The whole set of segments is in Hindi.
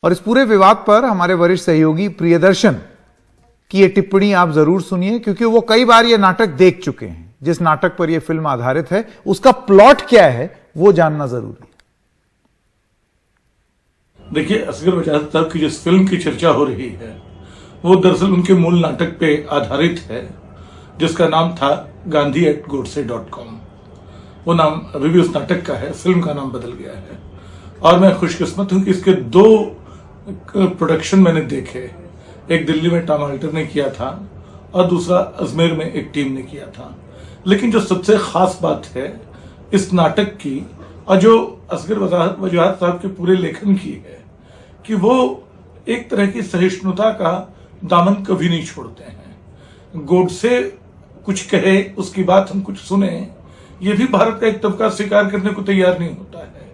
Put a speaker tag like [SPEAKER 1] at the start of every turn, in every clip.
[SPEAKER 1] और इस पूरे विवाद पर हमारे वरिष्ठ सहयोगी प्रियदर्शन की ये टिप्पणी आप जरूर सुनिए, क्योंकि वो कई बार ये नाटक देख चुके हैं। जिस नाटक पर यह फिल्म आधारित है उसका प्लॉट क्या है वो जानना जरूरी है।
[SPEAKER 2] देखिए, असगर वजाहत साहब की जिस फिल्म की चर्चा हो रही है वो दरअसल उनके मूल नाटक पे आधारित है, जिसका नाम था गांधी@godse.com। वो नाम अभी भी उस नाटक का है, फिल्म का नाम बदल गया है। और मैं खुशकिस्मत हूं कि इसके 2 प्रोडक्शन मैंने देखे। एक दिल्ली में टॉम अल्टर ने किया था और दूसरा अजमेर में एक टीम ने किया था। लेकिन जो सबसे खास बात है इस नाटक की और जो असगर वजाहत साहब के पूरे लेखन की है कि वो एक तरह की सहिष्णुता का दामन कभी नहीं छोड़ते हैं। गोडसे कुछ कहे, उसकी बात हम कुछ सुने, ये भी भारत का एक तबका स्वीकार करने को तैयार नहीं होता है।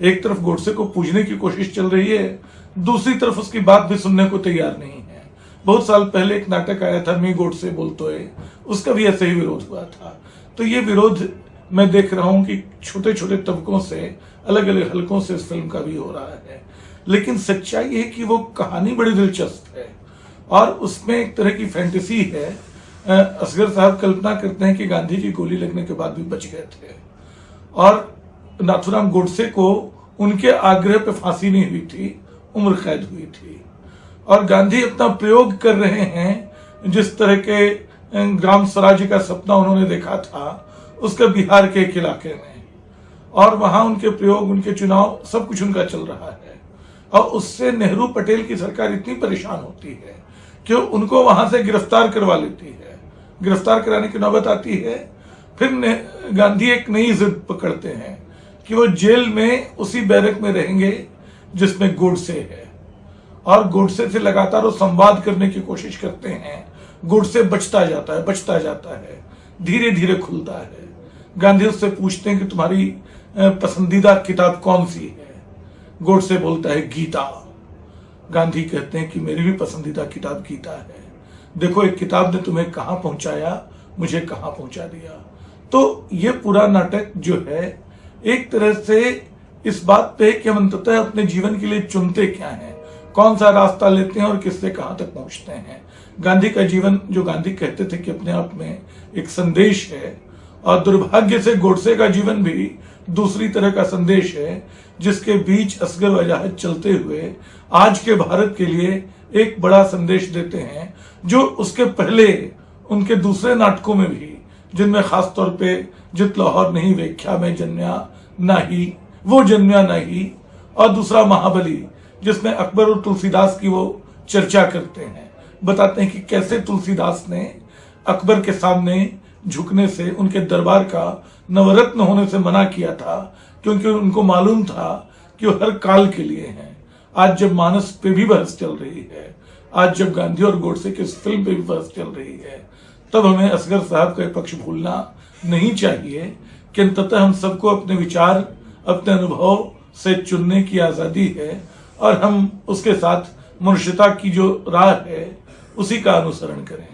[SPEAKER 2] एक तरफ गोडसे को पूजने की कोशिश चल रही है, दूसरी तरफ उसकी बात भी सुनने को तैयार नहीं है। बहुत साल पहले एक नाटक आया था मी गोडसे बोलतोय, उसका भी ऐसे ही विरोध हुआ था। तो ये विरोध मैं देख रहा हूं कि छोटे छोटे तबकों से, अलग अलग हलकों से इस फिल्म का भी हो रहा है। लेकिन सच्चाई है कि वो कहानी बड़ी दिलचस्प है और उसमें एक तरह की फैंटेसी है। असगर साहब कल्पना करते हैं कि गांधी जी गोली लगने के बाद भी बच गए थे और नाथूराम गोडसे को उनके आग्रह पे फांसी नहीं हुई थी, उम्र कैद हुई थी। और गांधी अपना प्रयोग कर रहे हैं, जिस तरह के ग्राम स्वराज्य का सपना उन्होंने देखा था उसका बिहार के एक इलाके में, और वहां उनके प्रयोग, उनके चुनाव, सब कुछ उनका चल रहा है। और उससे नेहरू पटेल की सरकार इतनी परेशान होती है कि उनको वहां से गिरफ्तार करवा लेती है। गिरफ्तार कराने की नौबत आती है, फिर गांधी एक नई जिद पकड़ते हैं कि वो जेल में उसी बैरक में रहेंगे जिसमें गोडसे है, और गोडसे से लगातार वो संवाद करने की कोशिश करते हैं। गोडसे बचता जाता है, धीरे धीरे खुलता है। गांधी उससे पूछते हैं कि तुम्हारी पसंदीदा किताब कौन सी है? गोडसे बोलता है गीता। गांधी कहते हैं कि मेरी भी पसंदीदा किताब गीता है। देखो, एक किताब ने तुम्हें कहां पहुंचाया, मुझे कहां पहुंचा दिया। तो ये पूरा नाटक जो है एक तरह से इस बात पे कि हम अंततः अपने जीवन के लिए चुनते क्या हैं, कौन सा रास्ता लेते हैं और किससे कहां तक पहुंचते हैं। गांधी का जीवन, जो गांधी कहते थे कि अपने आप में एक संदेश है, और दुर्भाग्य से गोडसे का जीवन भी दूसरी तरह का संदेश है, जिसके बीच असगर वजाहत चलते हुए आज के भारत के लिए एक बड़ा संदेश देते हैं, जो उसके पहले उनके दूसरे नाटकों में भी, जिनमें खासतौर पे जित लाहौर नहीं व्याख्या में जन्म्या नाही, वो जन्म्या नहीं, और दूसरा महाबली, जिसमें अकबर और तुलसीदास की वो चर्चा करते हैं, बताते हैं कि कैसे तुलसीदास ने अकबर के सामने झुकने से, उनके दरबार का नवरत्न होने से मना किया था, क्योंकि उनको मालूम था कि वो हर काल के लिए हैं। आज जब मानस पे भी बहस चल रही है, आज जब गांधी और गोडसे की फिल्म पे भी बहस चल रही है, तब हमें असगर साहब का पक्ष भूलना नहीं चाहिए कि अंततः हम सबको अपने विचार, अपने अनुभव से चुनने की आजादी है, और हम उसके साथ मनुष्यता की जो राह है उसी का अनुसरण करें।